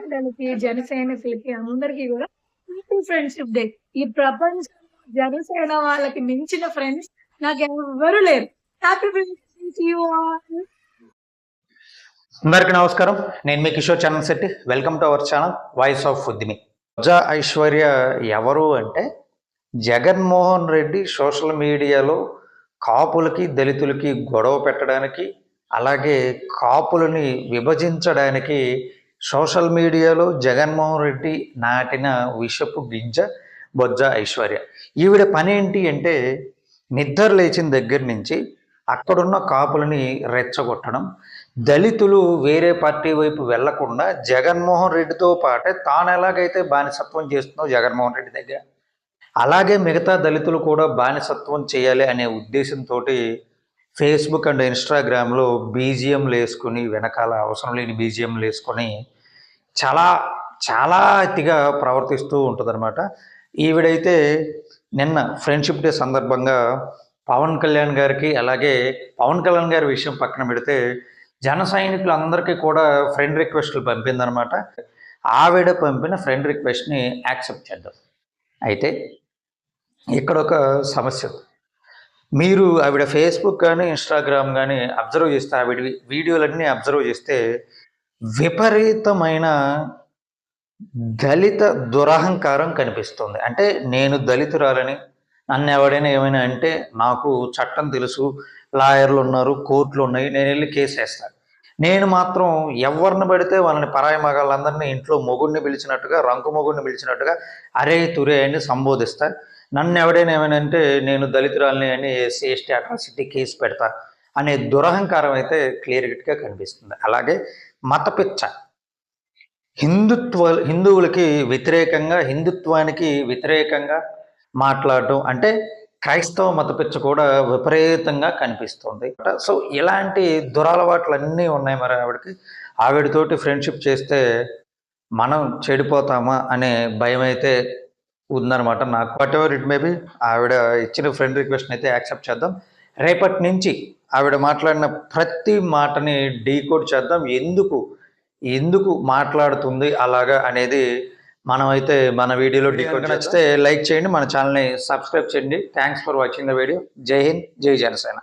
మహిళలకి, జనసైనికులకి అందరికీ గూడా హ్యాపీ ఫ్రెండ్‌షిప్ డే. ఈ ప్రపంచంలో జనసేన వాళ్ళకి మించిన ఫ్రెండ్స్ నాకెవ్వరు లేరు. Happy friendship day to you all. అందరికీ నమస్కారం. నేను మీ Kishore Charan. Welcome to our channel voice of Udyami. Roja Aishwarya ఎవరు అంటే, జగన్మోహన్ రెడ్డి సోషల్ మీడియాలో కాపులకి దళితులకి గొడవ పెట్టడానికి, అలాగే కాపులని విభజించడానికి సోషల్ మీడియాలో జగన్మోహన్ రెడ్డి నాటిన విషపు గింజ బొజ్జ ఐశ్వర్య. ఈవిడ పని ఏంటి అంటే, నిద్ర లేచిన దగ్గర నుంచి అక్కడున్న కాపులని రెచ్చగొట్టడం, దళితులు వేరే పార్టీ వైపు వెళ్లకుండా జగన్మోహన్ రెడ్డితో పాటే తాను ఎలాగైతే బానిసత్వం చేస్తుందో జగన్మోహన్ రెడ్డి దగ్గర, అలాగే మిగతా దళితులు కూడా బానిసత్వం చేయాలి అనే ఉద్దేశంతో ఫేస్బుక్ అండ్ ఇన్స్టాగ్రామ్లో బీజిఎంలు వేసుకుని, వెనకాల అవసరం లేని బీజిఎంలు వేసుకొని చాలా చాలా అతిగా ప్రవర్తిస్తూ ఉంటుందన్నమాట. ఈవిడైతే నిన్న ఫ్రెండ్షిప్ డే సందర్భంగా పవన్ కళ్యాణ్ గారికి, అలాగే పవన్ కళ్యాణ్ గారి విషయం పక్కన పెడితే జన సైనికులందరికీ కూడా ఫ్రెండ్ రిక్వెస్ట్లు పంపిందనమాట. ఆవిడ పంపిన ఫ్రెండ్ రిక్వెస్ట్ని యాక్సెప్ట్ చేద్దాం. అయితే ఇక్కడ ఒక సమస్య. మీరు ఆవిడ ఫేస్బుక్ కానీ ఇన్స్టాగ్రామ్ కానీ అబ్జర్వ్ చేస్తే, ఆవిడ వీడియోలన్నీ అబ్జర్వ్ చేస్తే విపరీతమైన దళిత దురహంకారం కనిపిస్తుంది. అంటే నేను దళితురాలని, నన్ను ఎవడైనా ఏమైనా అంటే నాకు చట్టం తెలుసు, లాయర్లు ఉన్నారు, కోర్టులు ఉన్నాయి, నేను వెళ్ళి కేసు వేస్తాను. నేను మాత్రం ఎవరిని పడితే వాళ్ళని పరాయి మగాళ్ళందరినీ ఇంట్లో మొగుడిని పిలిచినట్టుగా, రంకు మొగుడిని పిలిచినట్టుగా అరే తురే అని సంబోధిస్తా. నన్ను ఎవడైనా ఏమైనా అంటే నేను దళితురాలని అని ఎస్సీ అట్రాసిటీ కేసు పెడతా అనే దురహంకారం అయితే క్లియర్ కట్గా కనిపిస్తుంది. అలాగే మతపిచ్చ, హిందువులకి వ్యతిరేకంగా, హిందుత్వానికి వ్యతిరేకంగా మాట్లాడటం, అంటే క్రైస్తవ మతపిచ్చ కూడా విపరీతంగా కనిపిస్తుంది. సో ఇలాంటి దురలవాట్లన్నీ ఉన్నాయి. మరి ఆవిడతోటి ఫ్రెండ్షిప్ చేస్తే మనం చెడిపోతామా అనే భయం అయితే ఉందన్నమాట నాకు. వాట్ ఎవర్ ఇట్ మేబీ, ఆవిడ ఇచ్చిన ఫ్రెండ్ రిక్వెస్ట్ని అయితే యాక్సెప్ట్ చేద్దాం. రేపటి నుంచి ఆవిడ మాట్లాడిన ప్రతి మాటని డీకోడ్ చేద్దాం. ఎందుకు మాట్లాడుతుంది అలాగా అనేది మనమైతే మన వీడియోలో డీకోడ్. నచ్చితే లైక్ చేయండి, మన ఛానల్ని సబ్స్క్రైబ్ చేయండి. Thanks for watching the video. జై హింద్, జై జనసేన.